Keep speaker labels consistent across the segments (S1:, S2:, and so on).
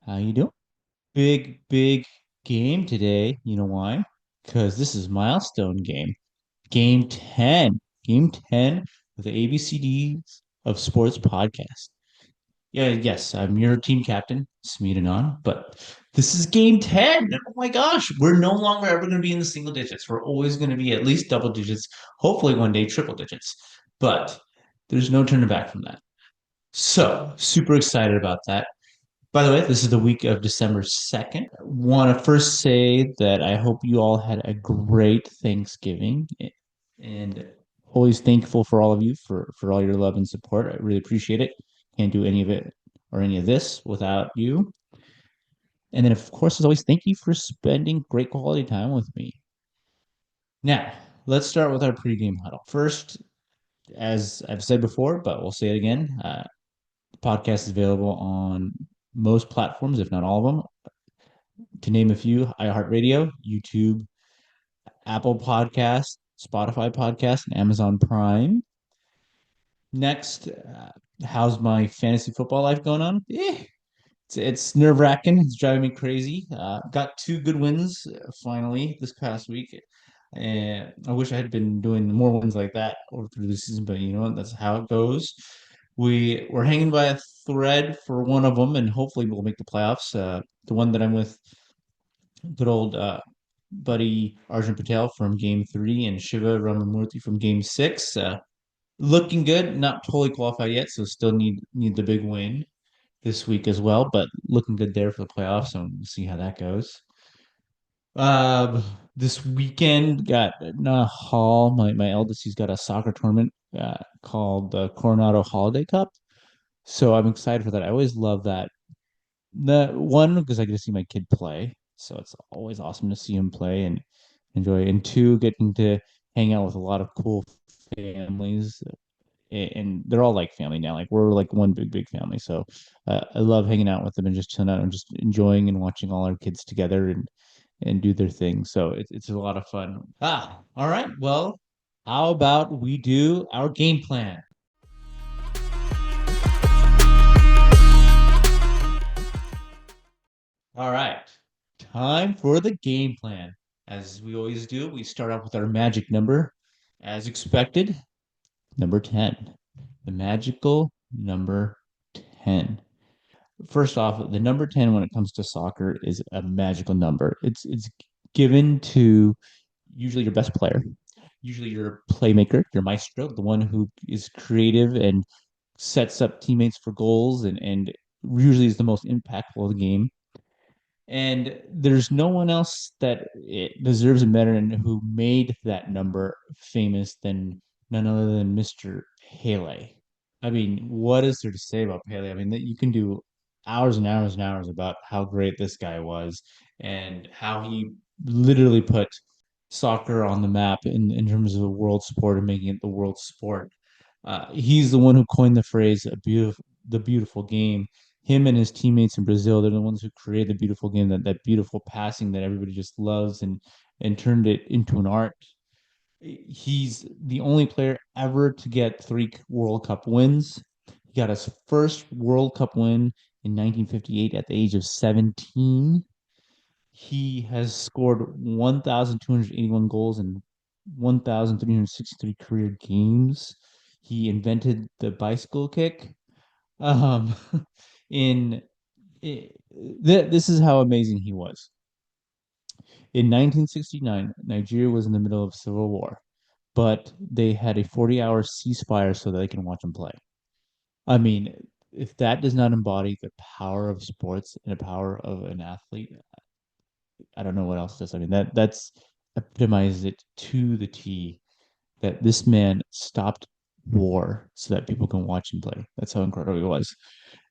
S1: How you doing? Big game today. You know why? Because this is milestone game. Game 10. Game 10 of the ABCDs of Sports podcast. Yeah, yes, I'm your team captain, Smeetanon, but this is game 10. Oh my gosh, we're no longer ever going to be in the single digits. We're always going to be at least double digits, hopefully one day triple digits. But there's no turning back from that. So, super excited about that. By the way, this is the week of December 2nd. Want to first say that I hope you all had a great Thanksgiving and always thankful for all of you for all your love and support. I really appreciate it. Can't do any of it or any of this without you. And then, of course, as always, thank you for spending great quality time with me. Now, let's start with our pregame huddle. First, as I've said before, but we'll say it again, the podcast is available on most platforms, if not all of them. To name a few: iHeartRadio, YouTube, Apple Podcast, Spotify Podcast, and Amazon Prime. Next, how's my fantasy football life going on? It's nerve wracking. It's driving me crazy. Got two good wins finally this past week. And I wish I had been doing more wins like that over through the season, but you know what? That's how it goes. We're hanging by a thread for one of them, and hopefully we'll make the playoffs. The one that I'm with, good old buddy Arjun Patel from Game Three and Shiva Ramamurthy from Game Six. Looking good. Not totally qualified yet, so still need the big win this week as well. But looking good there for the playoffs. So we'll see how that goes. This weekend got Hall. My eldest, he's got a soccer tournament called the Coronado Holiday Cup. So I'm excited for that. I always love that. The one because I get to see my kid play, so it's always awesome to see him play and enjoy. And two, getting to hang out with a lot of cool families, and they're all like family now. Like we're like one big family. So I love hanging out with them and just chilling out and just enjoying and watching all our kids together and do their thing. So it's a lot of fun. All right. Well, how about we do our game plan? All right. Time for the game plan. As we always do, we start off with our magic number. As expected, number 10. The magical number 10. First off, the number 10 when it comes to soccer is a magical number. It's given to usually your best player, usually your playmaker, your maestro, the one who is creative and sets up teammates for goals and usually is the most impactful of the game. And there's no one else that it deserves it better and who made that number famous than none other than Mr. Pele. I mean, what is there to say about Pele? I mean, that you can do hours and hours and hours about how great this guy was and how he literally put soccer on the map in terms of the world sport and making it the world sport. He's the one who coined the phrase the beautiful game. Him and his teammates in Brazil, they're the ones who created the beautiful game, that beautiful passing that everybody just loves and turned it into an art. He's the only player ever to get three World Cup wins. He got his first World Cup win in 1958 at the age of 17. He has scored 1,281 goals in 1,363 career games. He invented the bicycle kick. Um, in this is how amazing he was. In 1969, Nigeria was in the middle of civil war, but they had a 40-hour ceasefire so that they can watch him play. I mean, if that does not embody the power of sports and the power of an athlete, I don't know what else does. I mean, that's epitomizes it to the T that this man stopped war so that people can watch him play. That's how incredible he was.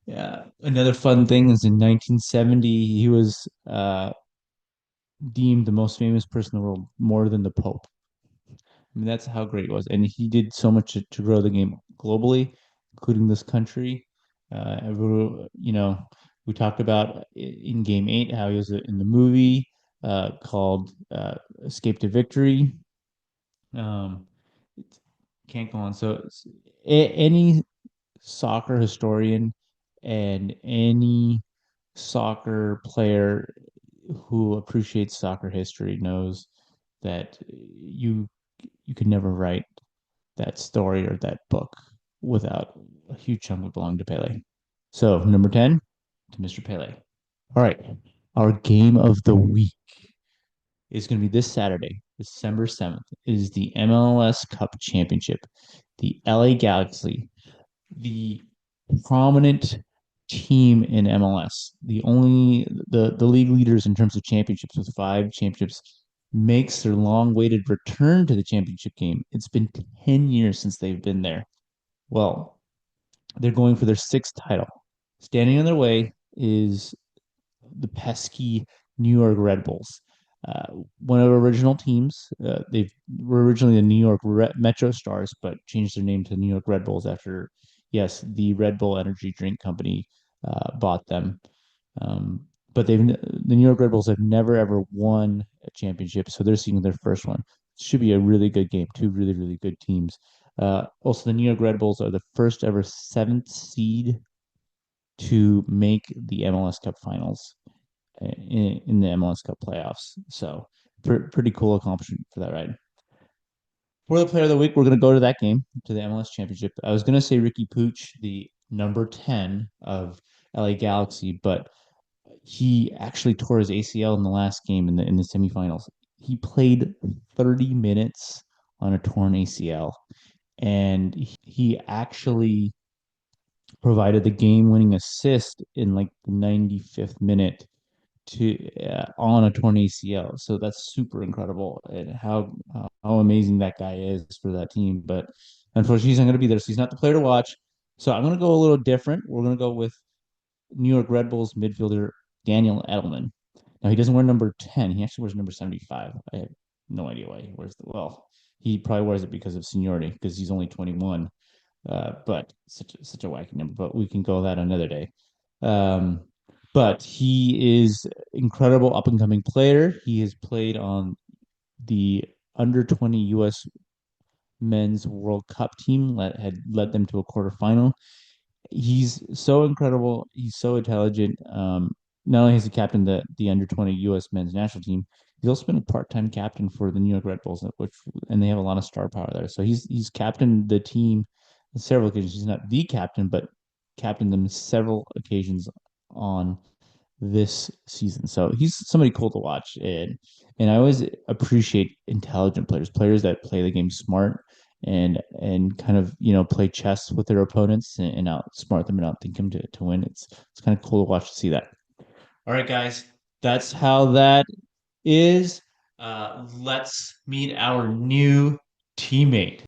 S1: Yeah. Another fun thing is in 1970, he was deemed the most famous person in the world, more than the Pope. I mean, that's how great it was. And he did so much to grow the game globally, including this country. We talked about in Game 8 how he was in the movie called Escape to Victory. Um, it can't go on. So any soccer historian and any soccer player who appreciates soccer history knows that you could never write that story or that book without a huge chunk of belonging to Pele. So number 10 to Mr. Pele. All right. Our game of the week is going to be this Saturday, December 7th. It is the MLS Cup Championship. The LA Galaxy, the prominent team in MLS, the league leaders in terms of championships with 5 championships, makes their long-awaited return to the championship game. It's been 10 years since they've been there. Well, they're going for their sixth title. Standing in their way is the pesky New York Red Bulls. Uh, One of our original teams. They were originally the New York Metro Stars, but changed their name to New York Red Bulls after, yes, the Red Bull Energy Drink Company bought them. Um, but the New York Red Bulls have never ever won a championship, so they're seeing their first one. It should be a really good game. Two really really good teams. Also, the New York Red Bulls are the first ever seventh seed to make the MLS Cup Finals in the MLS Cup playoffs. So pretty cool accomplishment for that, right? For the player of the week, we're going to go to that game, to the MLS Championship. I was going to say Ricky Pooch, the number 10 of LA Galaxy, but he actually tore his ACL in the last game in the semifinals. He played 30 minutes on a torn ACL, and he actually provided the game-winning assist in like the 95th minute to on a torn ACL. So that's super incredible and how amazing that guy is for that team. But unfortunately, he's not going to be there, so he's not the player to watch. So I'm going to go a little different. We're going to go with New York Red Bulls midfielder Daniel Edelman. Now he doesn't wear number 10. He actually wears number 75. I have no idea why he wears the well. He probably wears it because of seniority because he's only 21. But such a wacky number. But we can go that another day. Um, but he is incredible up and coming player. He has played on the under 20 U.S. men's World Cup team that had led them to a quarterfinal. He's so incredible. He's so intelligent. Not only is he captain the under 20 U.S. men's national team, he's also been a part-time captain for the New York Red Bulls, and they have a lot of star power there. So he's captained the team on several occasions. He's not the captain, but captained them several occasions on this season. So he's somebody cool to watch, and I always appreciate intelligent players, players that play the game smart and kind of play chess with their opponents and outsmart them and outthink them to win. It's kind of cool to watch to see that. All right, guys, that's how that is. Let's meet our new teammate.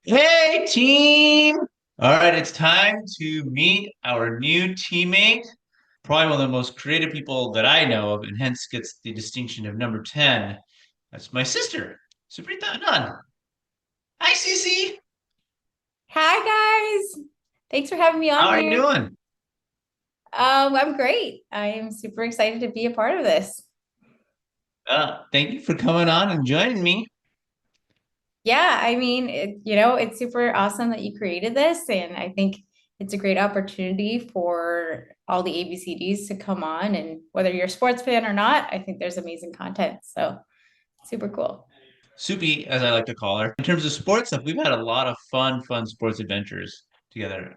S1: Hey, team! All right, it's time to meet our new teammate. Probably one of the most creative people that I know of, and hence gets the distinction of number 10. That's my sister, Supreeta. Hi, Cece.
S2: Hi guys. Thanks for having me
S1: How
S2: on
S1: are you
S2: here.
S1: doing?
S2: I'm great. I am super excited to be a part of this.
S1: Thank you for coming on and joining me.
S2: Yeah, I mean, it's super awesome that you created this, and I think it's a great opportunity for all the ABCDs to come on. And whether you're a sports fan or not, I think there's amazing content. So super cool.
S1: Soupy, as I like to call her. In terms of sports stuff, we've had a lot of fun sports adventures together.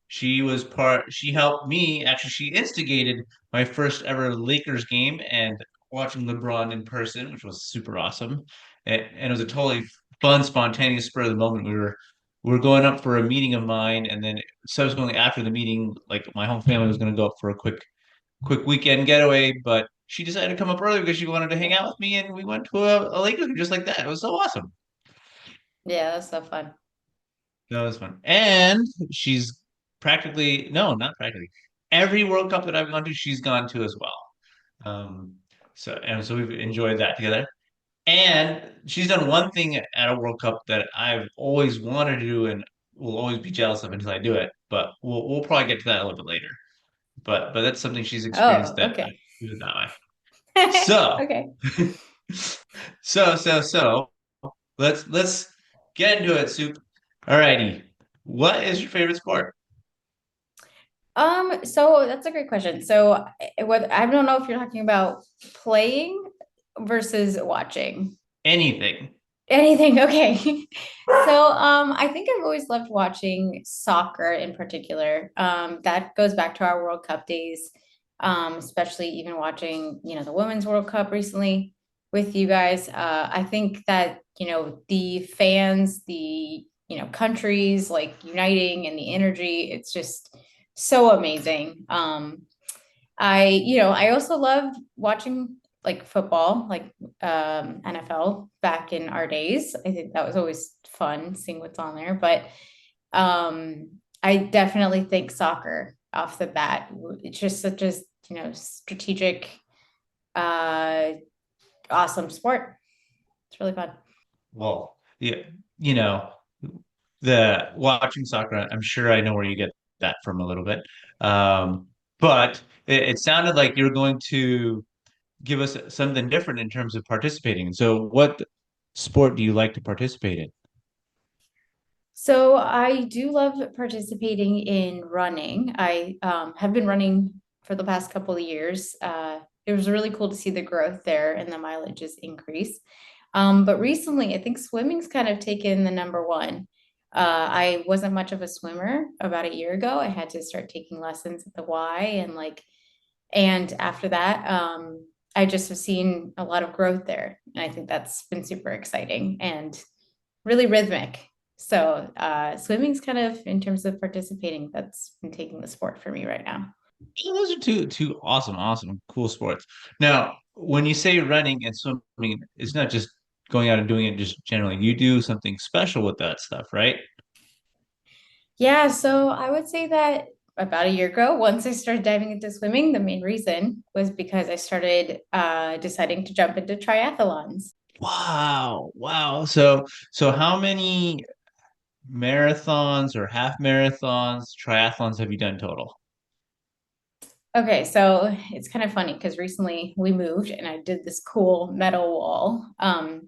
S1: She helped me, actually, she instigated my first ever Lakers game and watching LeBron in person, which was super awesome. And it was a totally fun, spontaneous spur of the moment. We were going up for a meeting of mine, and then subsequently after the meeting, like my whole family was going to go up for a quick weekend getaway, but she decided to come up early because she wanted to hang out with me, and we went to a Lakers game just like that. It was so awesome.
S2: Yeah, that's so fun.
S1: That was fun. And she's practically, no, not practically, every World Cup that I've gone to, she's gone to as well. Um, so we've enjoyed that together. And she's done one thing at a World Cup that I've always wanted to do and will always be jealous of until I do it. But we'll probably get to that a little bit later. But that's something she's experienced
S2: Oh,
S1: that I
S2: okay.
S1: do it that way. So
S2: Okay.
S1: so let's get into it, Soup. All righty. What is your favorite sport?
S2: So that's a great question. So what I don't know if you're talking about playing versus watching.
S1: Anything.
S2: Anything, okay. So I think I've always loved watching soccer in particular. That goes back to our World Cup days, especially even watching, the Women's World Cup recently with you guys. I think that, the fans, countries like uniting and the energy, it's just so amazing. I also loved watching like football, like NFL back in our days. I think that was always fun seeing what's on there. But I definitely think soccer off the bat. It's just such a strategic, uh, awesome sport. It's really fun.
S1: Well, yeah, you know, the watching soccer, I'm sure I know where you get that from a little bit. But it sounded like you're going to give us something different in terms of participating. So, what sport do you like to participate in?
S2: So I do love participating in running. I have been running for the past couple of years. It was really cool to see the growth there and the mileages increase. But recently, I think swimming's kind of taken the number one. I wasn't much of a swimmer about a year ago. I had to start taking lessons at the Y and after that, I just have seen a lot of growth there. And I think that's been super exciting and really rhythmic. So swimming's kind of in terms of participating, that's been taking the sport for me right now.
S1: Those are two awesome, cool sports. Now, when you say running and swimming, it's not just going out and doing it just generally. You do something special with that stuff, right?
S2: Yeah, so I would say that about a year ago, once I started diving into swimming, the main reason was because I started deciding to jump into triathlons.
S1: Wow. So how many marathons or half marathons, triathlons have you done total?
S2: Okay, so it's kind of funny because recently we moved and I did this cool metal wall.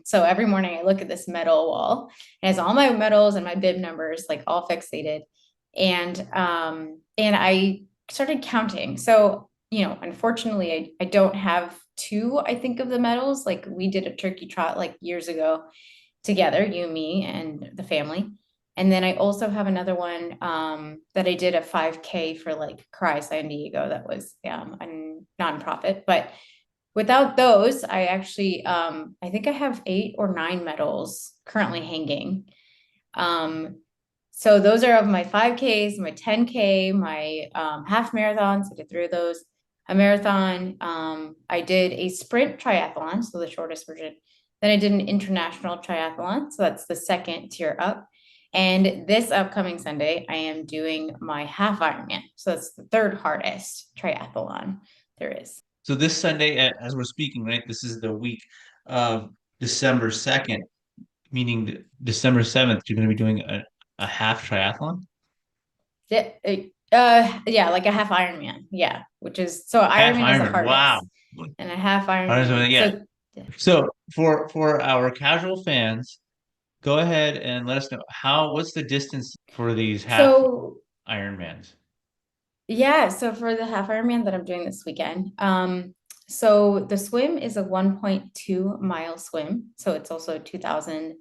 S2: So every morning I look at this metal wall and it's all my medals and my bib numbers like all fixated. And I started counting. So, unfortunately I don't have two, I think, of the medals. Like we did a turkey trot like years ago together, you, me, and the family. And then I also have another one that I did a 5K for like Cry San Diego. That was a nonprofit. But without those, I actually, I think I have 8 or 9 medals currently hanging. Um, so those are of my 5Ks, my 10K, my half marathons. I did 3 of those. A marathon. I did a sprint triathlon, so the shortest version. Then I did an international triathlon, so that's the second tier up. And this upcoming Sunday, I am doing my half Ironman. So that's the third hardest triathlon there is.
S1: So this Sunday, as we're speaking, right? This is the week of December 2nd, meaning December 7th, you're going to be doing a half triathlon?
S2: Yeah, yeah, like a half Ironman. Yeah, which is so
S1: Half
S2: Ironman is the
S1: Ironman. Wow.
S2: hardest, and a half Ironman.
S1: Yeah.
S2: So, yeah.
S1: So for our casual fans, go ahead and let us know what's the distance for these half
S2: So
S1: Ironmans?
S2: yeah, so for the half Ironman that I'm doing this weekend, so the swim is a 1.2 mile swim, so it's also 2,000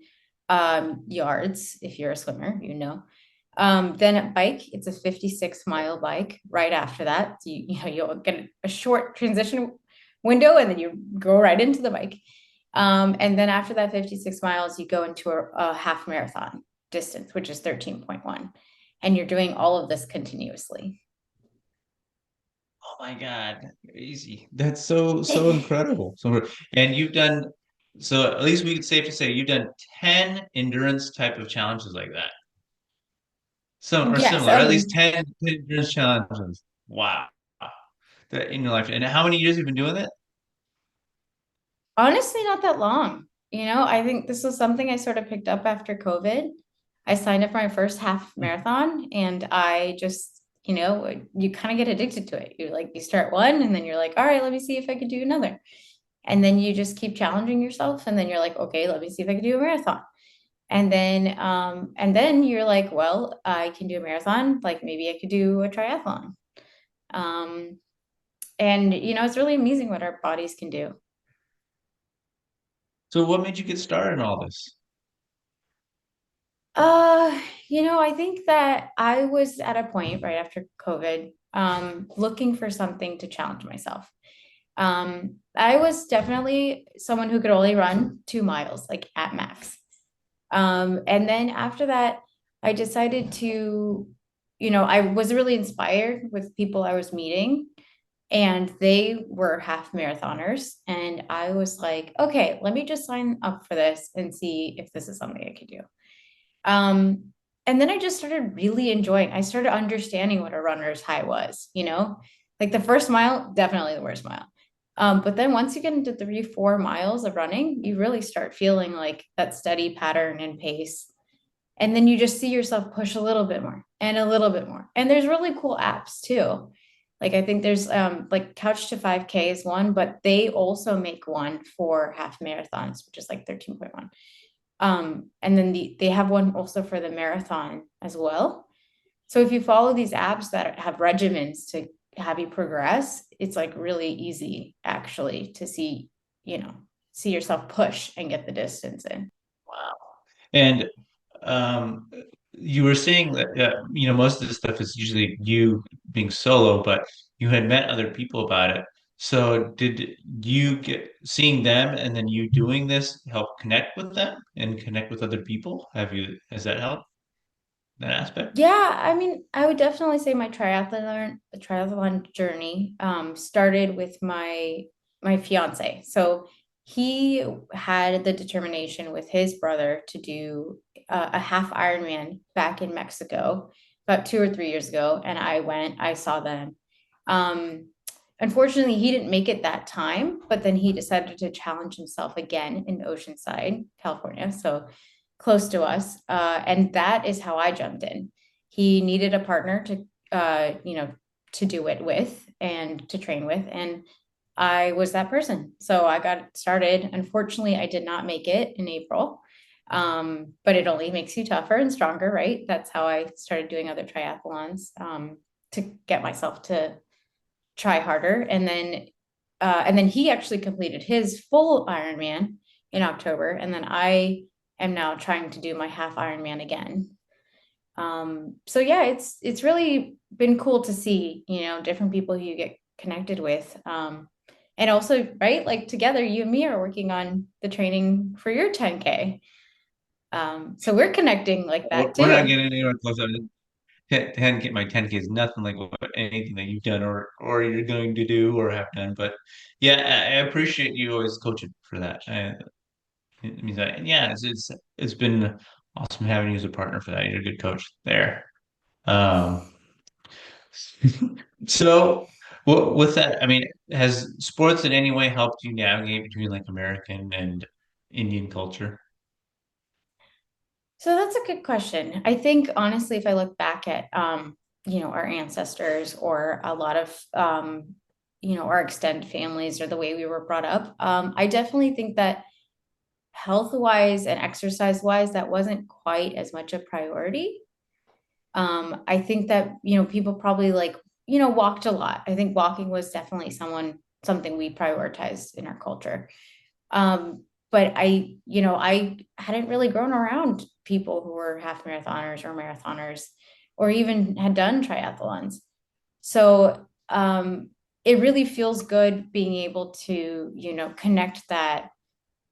S2: yards if you're a swimmer, Then at bike, it's a 56-mile bike. Right after that, you'll get a short transition window and then you go right into the bike. And then after that 56 miles, you go into a half marathon distance, which is 13.1. And you're doing all of this continuously.
S1: Oh my God, crazy. That's so incredible. And you've done so at least we could safe to say you've done 10 endurance type of challenges like that. Some or
S2: Yes.
S1: similar, at least 10 endurance challenges. Wow. That in your life. And how many years have you been doing that?
S2: Honestly, not that long. I think this was something I sort of picked up after COVID. I signed up for my first half marathon and I just, you kind of get addicted to it. You start one and then you're like, all right, let me see if I could do another. And then you just keep challenging yourself. And then you're like, okay, let me see if I can do a marathon. And then you're like, well, I can do a marathon, like maybe I could do a triathlon. Um, and it's really amazing what our bodies can do.
S1: So what made you get started in all this?
S2: Uh, I think that I was at a point right after COVID, looking for something to challenge myself. I was definitely someone who could only run 2 miles, like at max. And then after that, I decided to, I was really inspired with people I was meeting, and they were half marathoners. And I was like, okay, let me just sign up for this and see if this is something I could do. Um, and then I just started really enjoying, I started understanding what a runner's high was, like the first mile, definitely the worst mile. But then once you get into 3, 4 miles of running, you really start feeling like that steady pattern and pace. And then you just see yourself push a little bit more and a little bit more. And there's really cool apps too. Like I think there's like Couch to 5K is one, but they also make one for half marathons, which is like 13.1. And then they have one also for the marathon as well. So if you follow these apps that have regimens to have you progress, it's like really easy actually to see yourself push and get the distance in.
S1: Wow. And um, you were saying that most of this stuff is usually you being solo, but you had met other people about it. So did you get seeing them and then you doing this help connect with them and connect with other people? Has that helped that aspect?
S2: Yeah, I mean, I would definitely say my triathlon journey started with my fiance. So he had the determination with his brother to do a half Ironman back in Mexico about 2 or 3 years ago, and I went. I saw them. Um, Unfortunately, he didn't make it that time, but then he decided to challenge himself again in Oceanside, California, so close to us, and that is how I jumped in. He needed a partner to do it with and to train with. And I was that person. So I got started. Unfortunately, I did not make it in April. But it only makes you tougher and stronger, right? That's how I started doing other triathlons, to get myself to try harder. And then he actually completed his full Ironman in October. And then I am now trying to do my half Ironman again. So yeah, it's really been cool to see, different people who you get connected with. And also, right, like together, you and me are working on the training for your 10K. So we're connecting like that
S1: We're not
S2: too.
S1: getting anywhere close. I mean, 10 get my 10K is nothing like what anything that you've done or you're going to do or have done. But yeah, I appreciate you always coaching for that. It means that yeah, it's been awesome having you as a partner for that. You're a good coach there. Um, so with that, I mean, has sports in any way helped you navigate between like American and Indian culture?
S2: So that's a good question. I think honestly, if I look back at our ancestors or a lot of our extended families or the way we were brought up, I definitely think that health wise and exercise wise, that wasn't quite as much a priority. I think that, people probably like, walked a lot. I think walking was definitely something we prioritized in our culture. But I hadn't really grown around people who were half marathoners or marathoners or even had done triathlons. So it really feels good being able to, connect that,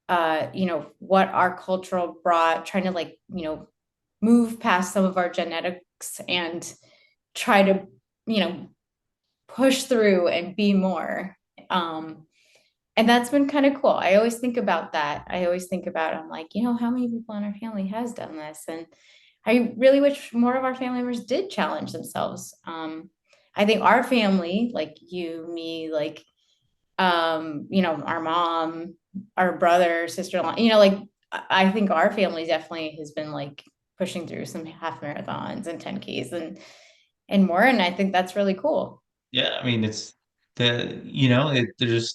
S2: what our cultural brought, trying to like, move past some of our genetics and try to, you know, push through and be more. And that's been kind of cool. I always think about that. I always think about, I'm like, how many people in our family has done this? And I really wish more of our family members did challenge themselves. I think our family, like you, me, like, our mom, our brother, sister-in-law, like I think our family definitely has been like pushing through some half marathons and 10Ks and more. And I think that's really cool.
S1: Yeah, I mean, it's there's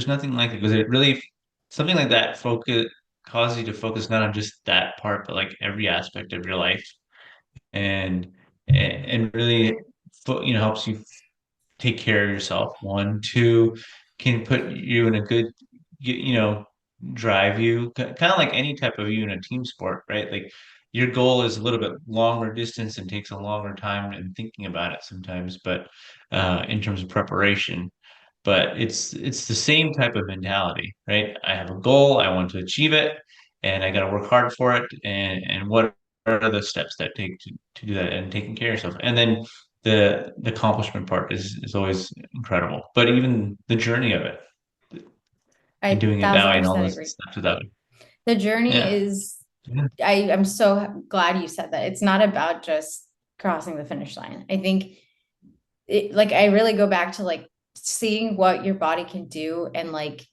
S1: nothing like it because it really something like that focus. causes you to focus not on just that part, but like every aspect of your life, and and really, helps you take care of yourself. One, two, can put you in a good, you know, drive you kind of like any type of you in a team sport, right? Like your goal is a little bit longer distance and takes a longer time and thinking about it sometimes, but in terms of preparation. But it's the same type of mentality, right? I have a goal, I want to achieve it, and I got to work hard for it. And what are the steps that take to do that and taking care of yourself? And then the accomplishment part is always incredible. But even the journey of it and
S2: I
S1: doing it that
S2: thousand
S1: way and all
S2: percent
S1: this
S2: agree.
S1: stuff to that way.
S2: The journey
S1: Yeah.
S2: is,
S1: Yeah.
S2: I'm so glad you said that. It's not about just crossing the finish line. I think like I really go back to like seeing what your body can do and like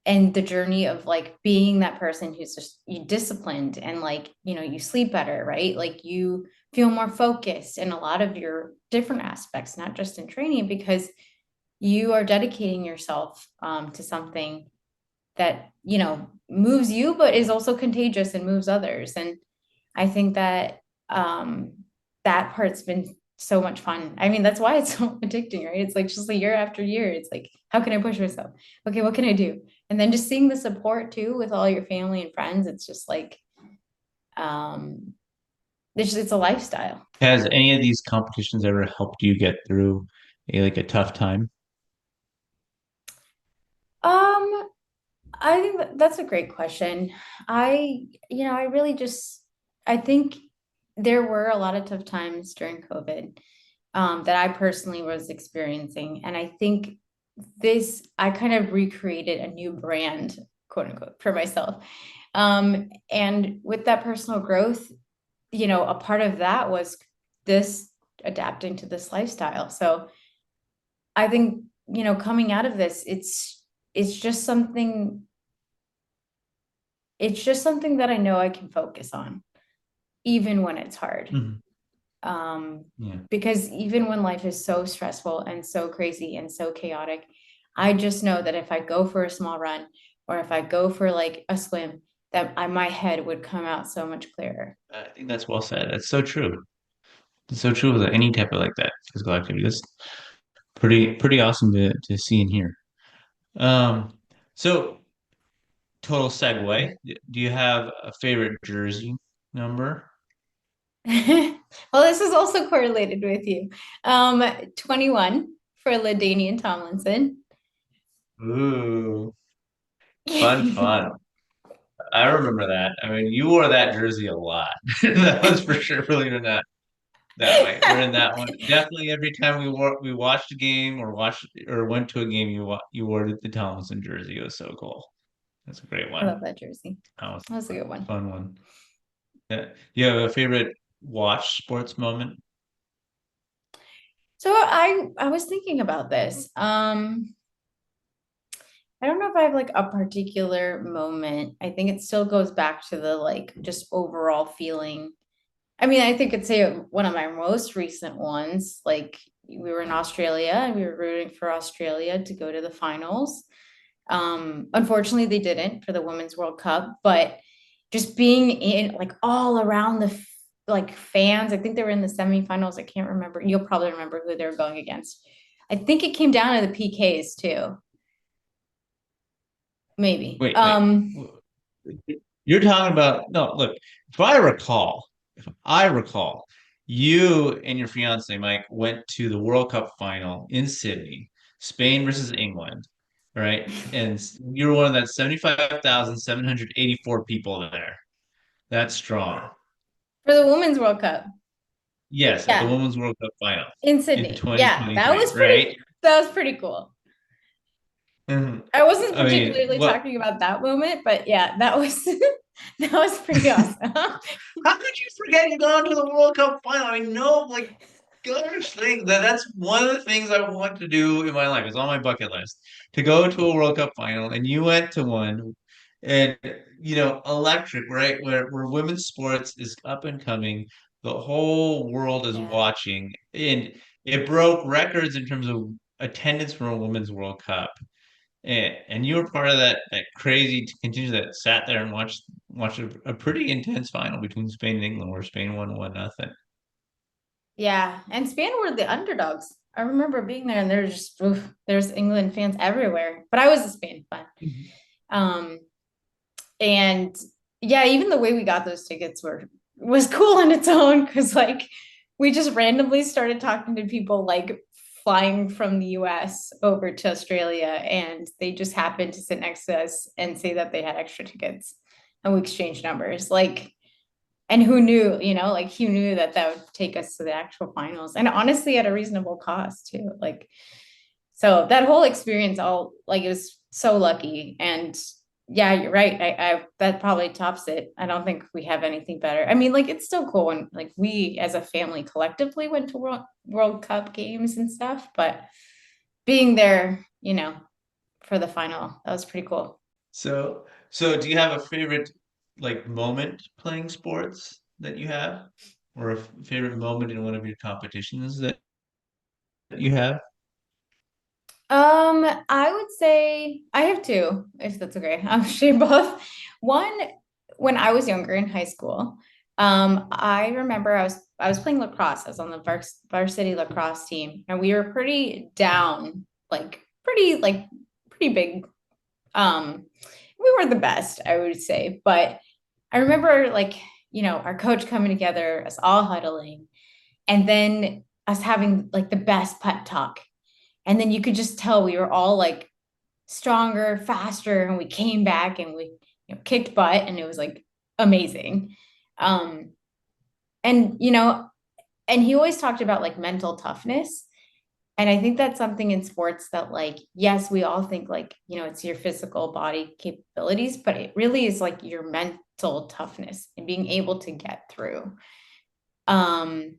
S2: and the journey of like being that person who's just you disciplined and like you sleep better, right? Like you feel more focused in a lot of your different aspects, not just in training, because you are dedicating yourself to something that moves you but is also contagious and moves others. And I think that um that part's been so much fun. I mean, that's why it's so addicting, right? It's like just like year after year, it's like, how can I push myself? Okay, what can I do? And then just seeing the support too with all your family and friends, it's just like um it's a lifestyle.
S1: Has any of these competitions ever helped you get through a tough time?
S2: um I think that's a great question. I really just, I think there were a lot of tough times during COVID that I personally was experiencing. And I think I kind of recreated a new brand, quote unquote, for myself. And with that personal growth, a part of that was this adapting to this lifestyle. So I think, coming out of this, it's just something that I know I can focus on, even when it's hard.
S1: Mhm.
S2: Um,
S1: Yeah.
S2: because even when life is so stressful and so crazy and so chaotic, I just know that if I go for a small run or if I go for like a swim, my head would come out so much clearer.
S1: I think that's well said. That's so true. It's so true with any type of like that physical activity. That's pretty awesome to see and hear. So total segue. Do you have a favorite jersey number?
S2: Well, this is also correlated with you. 21 for LaDainian Tomlinson.
S1: Ooh, fun. I remember that. I mean, you wore that jersey a lot. That was for sure. Believe it or not, that way. We're in that one. Definitely every time we watched a game or watched or went to a game, you wore the Tomlinson jersey. It was so cool. That's a great
S2: I love
S1: one.
S2: that jersey.
S1: That was
S2: That was a good one.
S1: a fun one. Yeah. Do you have a favorite watch sports moment?
S2: So I was thinking about this. I don't know if I have like a particular moment. I think it still goes back to the like just overall feeling. I mean, I think I'd say one of my most recent ones, like we were in Australia and we were rooting for Australia to go to the finals. Unfortunately, they didn't for the Women's World Cup, but just being in like all around like fans, I think they were in the semifinals. I can't remember. You'll probably remember who they were going against. I think it came down to the PKs too, maybe.
S1: Wait. You're talking about no, look, if I recall, you and your fiance Mike went to the World Cup final in Sydney, Spain versus England, right? And you were one of that 75,784 people there. That's strong.
S2: For the Women's World Cup.
S1: Yes, at the
S2: Yeah,
S1: Women's World Cup final
S2: in
S1: in
S2: Sydney. Yeah,
S1: 2023, right?
S2: that was pretty cool.
S1: Mhm.
S2: I wasn't
S1: I mean,
S2: particularly
S1: what
S2: talking about that moment, but yeah, that was that was pretty awesome.
S1: how could you forget you gone to the World Cup final? I mean, no, like, gosh, that's one of the things I want to do in my life. It's on my bucket list to go to a World Cup final, and you went to one, and electric, right? Where women's sports is up and coming, the whole world is
S2: Yeah.
S1: watching, and it broke records in terms of attendance for a women's World Cup. And you were part of that crazy contingent that sat there and watched a pretty intense final between Spain and England, where Spain won 1-0.
S2: Yeah, and Spain were the underdogs. I remember being there, and there's just there's England fans everywhere. But I was a Spain fan. Um, and yeah, even the way we got those tickets was cool on its own because like we just randomly started talking to people like flying from the US over to Australia, and they just happened to sit next to us and say that they had extra tickets, and we exchanged numbers. Like, and who knew, like who knew that that would take us to the actual finals, and honestly at a reasonable cost too. Like, so that whole experience, all like, it was so lucky. And yeah, you're right. I that probably tops it. I don't think we have anything better. I mean, like, it's still cool when like we as a family collectively went to World Cup games and stuff, but being there, for the final, that was pretty cool.
S1: So do you have a favorite like moment playing sports that you have, or a favorite moment in one of your competitions that you have?
S2: I would say I have two, if that's okay. I'll share both. One, when I was younger in high school, I remember I was playing lacrosse. I was on the varsity lacrosse team, and we were pretty down, pretty big. Um, we weren't the best, I would say, but I remember like, our coach coming together, us all huddling, and then us having like the best pep talk. And then you could just tell we were all like stronger, faster, and we came back and we kicked butt, and it was like amazing. Um, and and he always talked about like mental toughness. And I think that's something in sports that, like, yes, we all think like, it's your physical body capabilities, but it really is like your mental toughness and being able to get through. Um,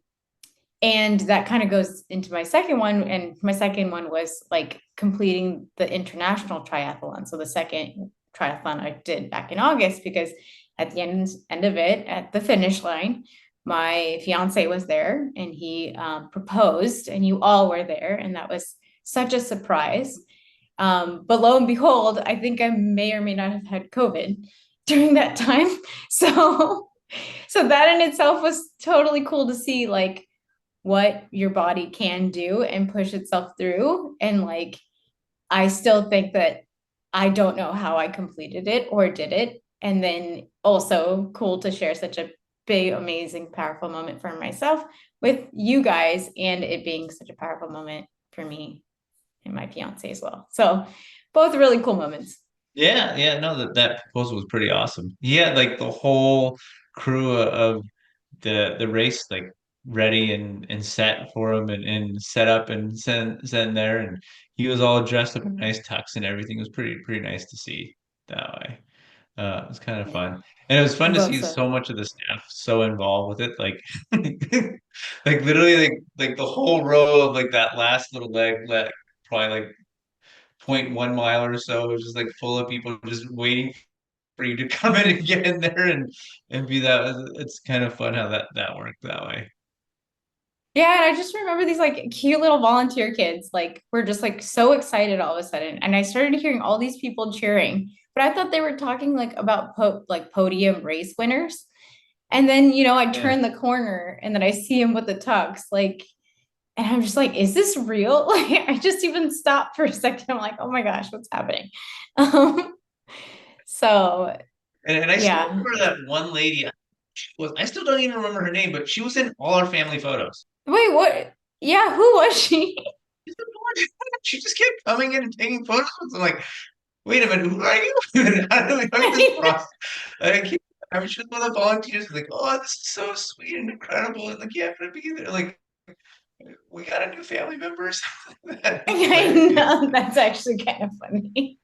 S2: and that kind of goes into my second one. And my second one was like completing the international triathlon. So the second triathlon I did back in August, because at the end of it, at the finish line, my fiance was there, and he proposed, and you all were there. And that was such a surprise. But lo and behold, I think I may or may not have had COVID during that time. So, so that in itself was totally cool to see, like, what your body can do and push itself through. And like, I still think that I don't know how I completed it or did it. And then also cool to share such a big, amazing, powerful moment for myself with you guys, and it being such a powerful moment for me and my fiance as well. So both really cool moments.
S1: Yeah, yeah, no, that proposal was pretty awesome. He had like the whole crew of the race like ready and set for him and set up and sent there, and he was all dressed up in nice tux and everything. It was pretty nice to see that way. It was kind of
S2: Yeah,
S1: fun, and it was fun
S2: it
S1: to
S2: was
S1: see so much of the staff so involved with it. Like, like literally, like the whole row of like that last little leg, probably like 0.1 mile or so, was just like full of people just waiting for you to come in and get in there and be that. It's kind of fun how that worked that way.
S2: Yeah, and I just remember these like cute little volunteer kids, like, were just like so excited all of a sudden. And I started hearing all these people cheering, but I thought they were talking like about podium race winners. And then, I
S1: Yeah.
S2: turn the corner and then I see him with the tux, like, and I'm just like, is this real? Like, I just even stopped for a second. I'm like, oh my gosh, what's happening? Um, so
S1: And I still
S2: yeah.
S1: remember that one lady. I still don't even remember her name, but she was in all our family photos.
S2: Wait, what? Yeah, who was she?
S1: She just kept coming in and taking photos. I'm like, wait a minute, who are you? How do we this
S2: I
S1: process? I keep, I'm just one of the volunteers. Like, oh, this is so sweet and incredible. And like, yeah, I'm gonna be there. Like, we got a new family member or something. That's hilarious.
S2: know that's actually kind of funny.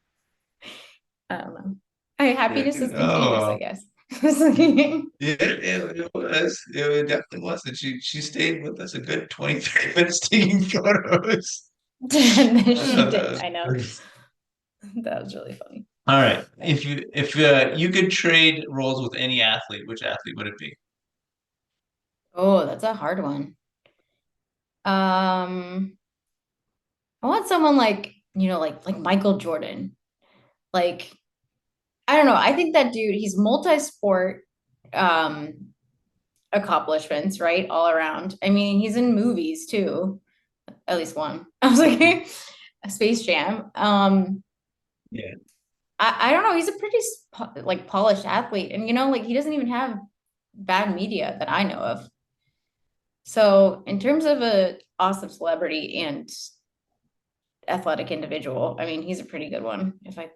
S2: I don't know.
S1: Yeah.
S2: Happiness is contagious, I
S1: Oh,
S2: guess.
S1: yeah, it was. It definitely was. And she stayed with us a good 20, 30 minutes taking photos.
S2: She
S1: That
S2: did.
S1: was
S2: I know.
S1: pretty.
S2: That was really funny.
S1: All right. If you could trade roles with any athlete, which athlete would it be?
S2: Oh, that's a hard one. I want someone like like Michael Jordan. Like, I don't know. I think that dude, he's multi-sport um accomplishments, right? All around. I mean, he's in movies too, at least one. I was like, a Space Jam.
S1: Yeah.
S2: I don't know. He's a pretty like polished athlete, and like he doesn't even have bad media that I know of. So, in terms of a awesome celebrity and athletic individual, I mean, he's a pretty good one if I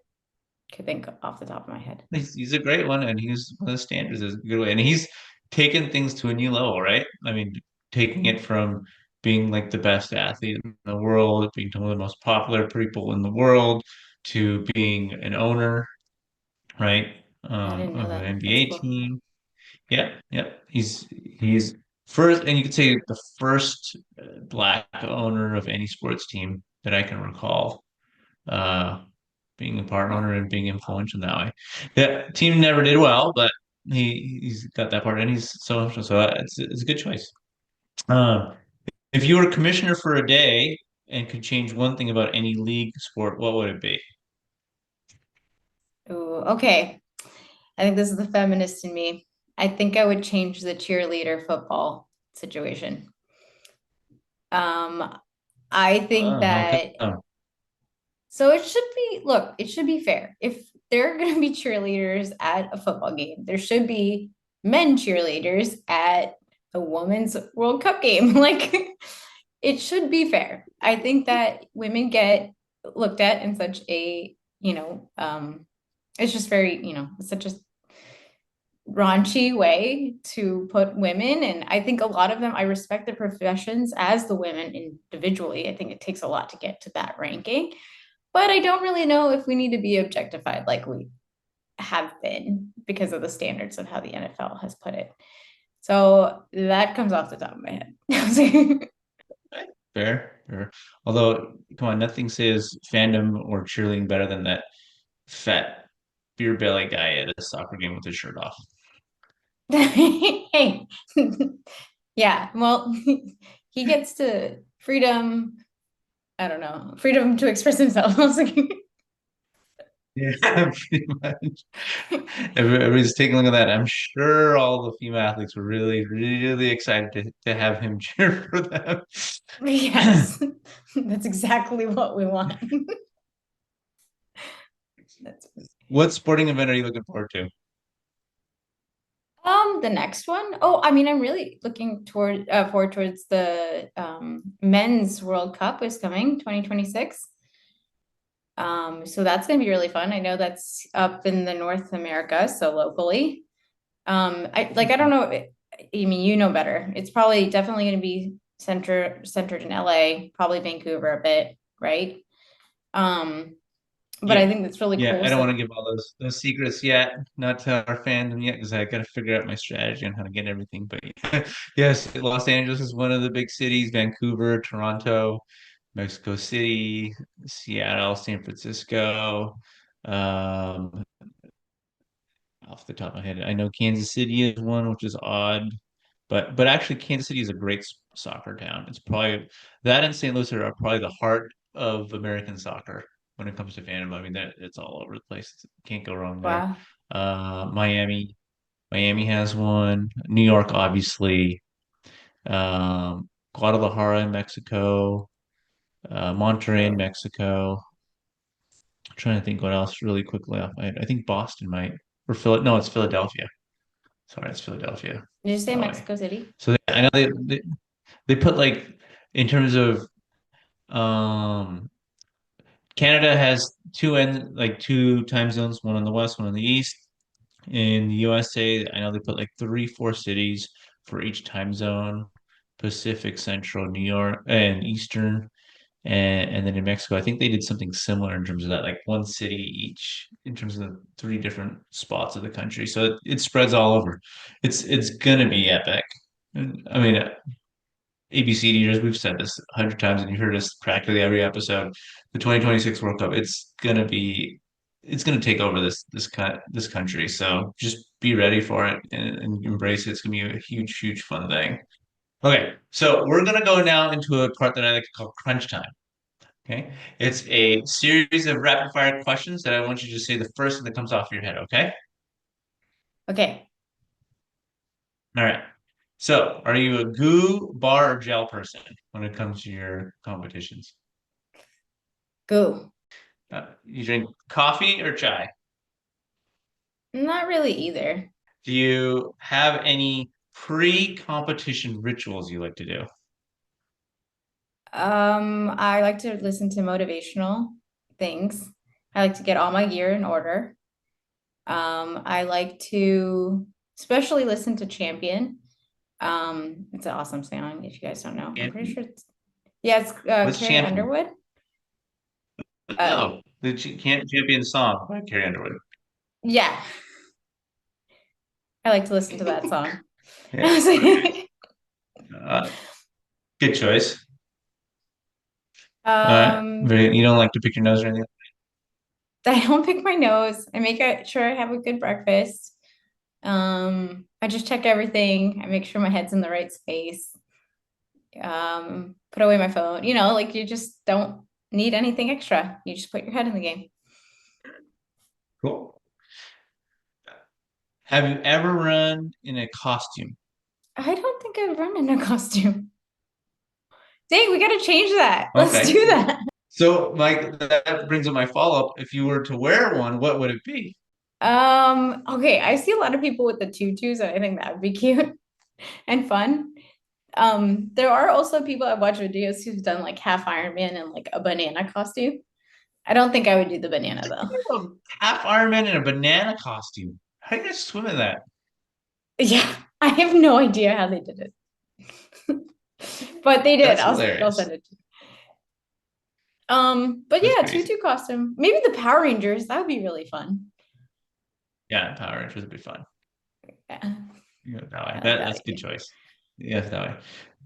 S2: could think off the top of my head.
S1: He's a great one, and he's one of the standards is a good way, and he's taken things to a new level, right? I mean, taking it from being like the best athlete in the world, being one of the most popular people in the world, to being an owner, right,
S2: I didn't know
S1: of an
S2: that. That's
S1: NBA
S2: cool.
S1: team. Yeah, yeah. He's first, and you could say the first black owner of any sports team that I can recall. Uh, being a part
S2: Huh.
S1: owner and being influential that way. That team never did well, but he's got that part, and he's so influential. So it's a good choice. Um, if you were commissioner for a day and could change one thing about any league sport, what would it be?
S2: Ooh, okay. I think this is the feminist in me. I think I would change the cheerleader football situation. Um, I think
S1: How
S2: that
S1: come?
S2: so it should be, look, it should be fair. If there are going to be cheerleaders at a football game, there should be men cheerleaders at a women's World Cup game. Like it should be fair. I think that women get looked at in such a, it's just very, it's such a raunchy way to put women. And I think a lot of them, I respect their professions as the women individually. I think it takes a lot to get to that ranking. But I don't really know if we need to be objectified like we have been because of the standards of how the NFL has put it. So that comes off the top of my head.
S1: Fair, fair. Although, come on, nothing says fandom or cheerleading better than that fat beer belly guy at a soccer game with his shirt off.
S2: Hey, yeah, well, he gets to freedom. I don't know, freedom to express himself. I was like,
S1: Yeah, pretty much. Everybody's taking a look at that. I'm sure all the female athletes were really, really excited to have him cheer for them.
S2: yes, that's exactly what we want. That's
S1: What sporting event are you looking forward to?
S2: the next one. Oh, I mean, I'm really looking forward towards the men's World Cup is coming 2026. So that's gonna be really fun. I know that's up in the North America, so locally. I don't know. I mean, you know better. It's probably definitely gonna be centered in LA, probably Vancouver a bit, right? Um, but I
S1: Yeah.
S2: think that's really
S1: Yeah,
S2: cool.
S1: I don't want
S2: So
S1: to give all those secrets yet, not to our fandom yet, because I got to figure out my strategy on how to get everything. But yes, Los Angeles is one of the big cities, Vancouver, Toronto, Mexico City, Seattle, San Francisco. Um, Off the top of my head, I know Kansas City is one, which is odd, but actually Kansas City is a great soccer town. It's probably that and St. Louis are probably the heart of American soccer when it comes to fandom. I mean, that it's all over the place. Can't go wrong there.
S2: wow.
S1: Miami has one. New York, obviously. Guadalajara in Mexico. Monterrey in
S2: So
S1: Mexico. I'm trying to think what else really quickly off my head. I think Boston might or Phil. No, it's Philadelphia. Sorry, it's Philadelphia.
S2: did you say
S1: That way.
S2: Mexico City?
S1: So I know they put like in terms of um Canada has two time zones, one on the west, one on the east. In the USA, I know they put like three, four cities for each time zone: Pacific, Central, New York, and Eastern. And then in Mexico, I think they did something similar in terms of that, like one city each in terms of the three different spots of the country. So it spreads all over. It's gonna be epic. I mean, ABCDers, we've said this 100 times, and you heard us practically every episode. The 2026 World Cup, it's gonna take over this country. So just be ready for it and embrace it. It's gonna be a huge, huge fun thing. Okay, so we're gonna go now into a part that I like to call crunch time. Okay. It's a series of rapid fire questions that I want you to say the first thing that comes off your head. Okay.
S2: Okay,
S1: All right. So, are you a goo, bar, or gel person when it comes to your competitions?
S2: go.
S1: You drink coffee or chai?
S2: Not really either.
S1: Do you have any pre-competition rituals you like to do?
S2: I like to listen to motivational things. I like to get all my gear in order. I like to especially listen to Champion. It's an awesome song if you guys don't know. I'm pretty
S1: Champion?
S2: sure it's yeah, it's
S1: What's
S2: Carrie
S1: champion?
S2: Underwood. Uh,
S1: Oh, the champion song by Carrie Underwood.
S2: yeah, I like to listen to that song.
S1: Yeah. Uh, good choice. All right.
S2: Um,
S1: You don't like to pick your nose or anything?
S2: I don't pick my nose. I make sure I have a good breakfast. I just check everything. I make sure my head's in the right space. Put away my phone. Like you just don't need anything extra. You just put your head in the game.
S1: Cool. Have you ever run in a costume?
S2: I don't think I've run in a costume. Dang, we gotta change that. Let's
S1: Okay.
S2: do that.
S1: So, Mike, that brings up my follow-up. If you were to wear one, what would it be?
S2: Okay, I see a lot of people with the tutus, and I think that would be cute and fun. There are also people I've watched videos who've done like half Ironman and like a banana costume. I don't think I would do the banana though.
S1: Half Ironman in a banana costume. How do you guys swim in that?
S2: Yeah, I have no idea how they did it. But they did.
S1: That's
S2: I'll
S1: hilarious.
S2: send it to you. But
S1: That's
S2: yeah,
S1: crazy.
S2: tutu costume. Maybe the Power Rangers, that would be really fun.
S1: Yeah, Power Rangers would be fun.
S2: Yeah,
S1: Yeah, that way.
S2: I like
S1: That's
S2: that
S1: a good
S2: idea.
S1: choice. Yeah, that way.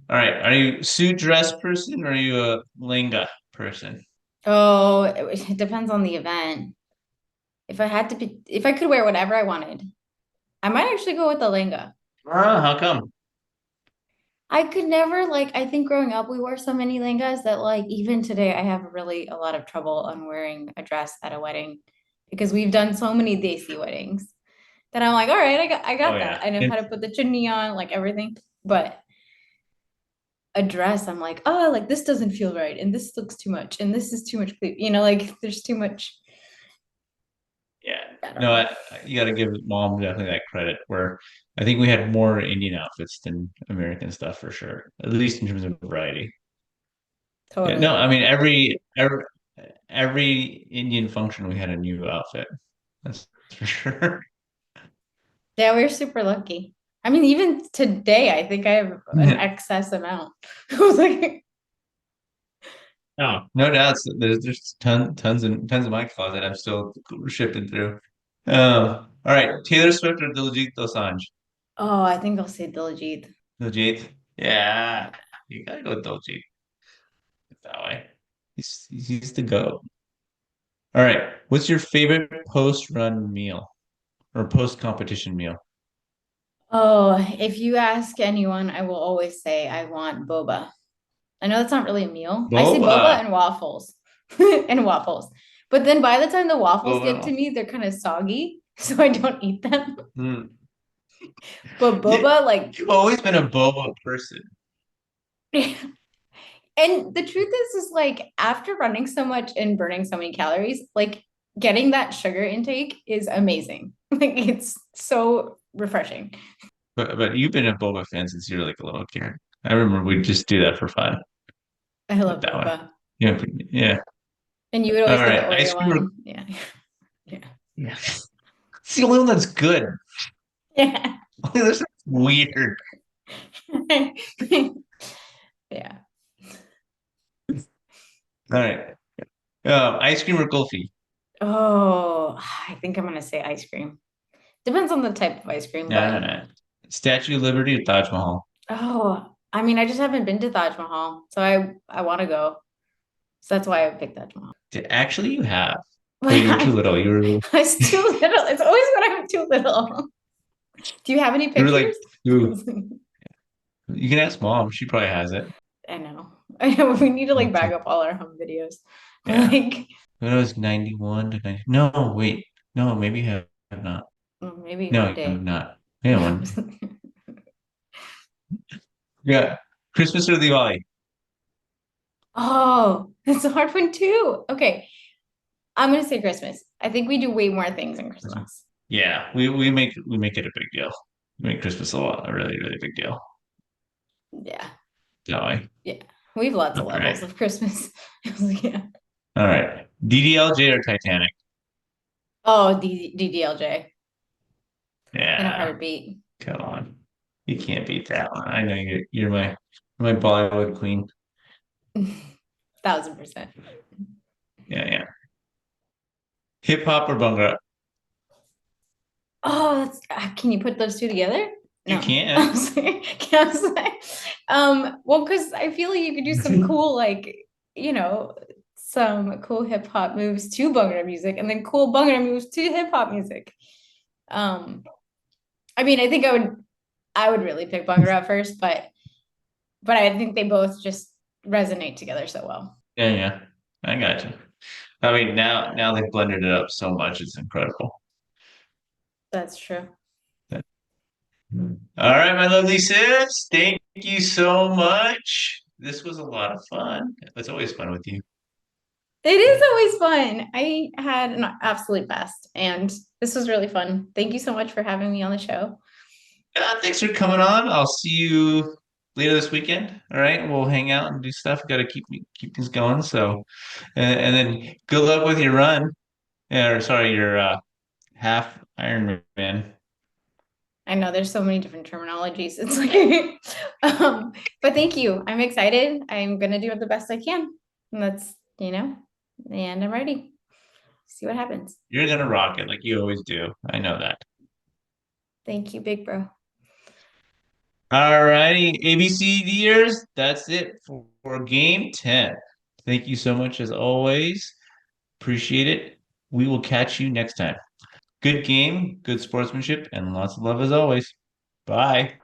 S1: All right. Are you suit dress person or are you a lenga person?
S2: Oh, it depends on the event. If I could wear whatever I wanted, I might actually go with the lenga.
S1: How come?
S2: I could never like I think growing up we wore so many lengas that like even today I have really a lot of trouble on wearing a dress at a wedding because we've done so many desi weddings that I'm like, all right, I
S1: Oh
S2: got
S1: yeah.
S2: that. I know how to put the chutney on, like everything. But a dress, I'm like, oh, like this doesn't feel right, and this looks too much, and this is too much sleep. Like there's too much.
S1: Yeah.
S2: I don't
S1: No,
S2: know.
S1: you got to give mom definitely that credit where I think we had more Indian outfits than American stuff for sure, at least in terms of variety. Yeah. No,
S2: Totally.
S1: I mean every Indian function we had a new outfit. That's for sure.
S2: Yeah, we're super lucky. I mean, even today, I think I have an
S1: Yeah.
S2: excess amount. I was like,
S1: No, no doubts. There's tons of my closet I'm still shifting through. All right, Taylor Swift or Diljit Dosanjh?
S2: oh, I think I'll say Diljit.
S1: Diljit, yeah, you gotta go with Diljit that way. He's the goat. All right, what's your favorite post-run meal or post-competition meal?
S2: Oh, if you ask anyone, I will always say I want boba. I know that's not really a meal. I say
S1: Boba,
S2: boba and waffles and waffles. But then by the time the waffles get to
S1: boba.
S2: me, they're kind of soggy, so I don't eat them.
S1: Mm.
S2: But
S1: Yeah,
S2: boba, like,
S1: you've always been a boba person.
S2: and the truth is like after running so much and burning so many calories, like getting that sugar intake is amazing. Like it's so refreshing.
S1: But you've been a boba fan since you were like a little kid. I remember we'd just do that for fun.
S2: I
S1: But
S2: love
S1: that way.
S2: boba.
S1: Yeah, yeah.
S2: And you would
S1: All
S2: always get the
S1: right. Ice
S2: Oreo
S1: cream or
S2: one. Yeah. Yeah.
S1: yeah. It's the only one that's good.
S2: Yeah.
S1: This is weird.
S2: Yeah.
S1: All right. Ice cream or Kulfi?
S2: Oh, I think I'm gonna say ice cream. Depends on the type of ice cream, but
S1: Nah. Statue of Liberty or Taj Mahal?
S2: oh, I mean, I just haven't been to Taj Mahal, so I want to go. So that's why I picked Taj Mahal.
S1: Actually, you have,
S2: But
S1: but you were too little. You were
S2: I was too little. It's always when I'm too little. Do you have any
S1: you were
S2: pictures?
S1: like two. You can ask mom. She probably has it.
S2: I know. I know we need to like back
S1: Okay.
S2: up all our home videos. But
S1: Yeah.
S2: like,
S1: When I was 91 to 90. No, wait. No, maybe have not.
S2: well, maybe
S1: No,
S2: one
S1: I have
S2: day.
S1: not. Yeah, one. Yeah. Christmas or Diwali?
S2: Oh, that's a hard one too. Okay, I'm gonna say Christmas. I think we do way more things in
S1: Christmas.
S2: Christmas.
S1: Yeah, we make it a big deal. We make Christmas a really, really big deal.
S2: Yeah,
S1: Diwali.
S2: yeah. We have lots
S1: All
S2: of levels
S1: right.
S2: of Christmas. I was like, yeah.
S1: All right. DDLJ or Titanic?
S2: Oh, DDLJ in a
S1: Yeah.
S2: heartbeat.
S1: Come on. You can't beat that one. I know you're my Bollywood queen.
S2: 1000%.
S1: Yeah, yeah. Hip hop or Bhangra?
S2: Oh, can you put those two together?
S1: You
S2: No. I
S1: can.
S2: was like, I was like, well, because I feel like you could do some cool, like, you know, some cool hip hop moves to Bhangra music and then cool Bhangra moves to hip hop music. Um, I mean, I think I would really pick Bhangra at first, but I think they both just resonate together so well.
S1: Yeah, yeah. I got you. I mean, now they've blended it up so much, it's incredible.
S2: That's true.
S1: All right, my lovely sis. Thank you so much. This was a lot of fun. It's always fun with you.
S2: It is always fun. I had an absolute best, and this was really fun. Thank you so much for having me on the show.
S1: Thanks for coming on. I'll see you later this weekend. All right, we'll hang out and do stuff. Got to keep things going. So, and then good luck with your run. Or sorry, your half Ironman.
S2: I know there's so many different terminologies. It's like, but thank you. I'm excited. I'm gonna do it the best I can. And that's, and I'm ready. See what happens.
S1: You're gonna rock it like you always do. I know that.
S2: Thank you, big bro.
S1: All righty, ABCDers, that's it for game 10. Thank you so much as always. Appreciate it. We will catch you next time. Good game, good sportsmanship, and lots of love as always. Bye.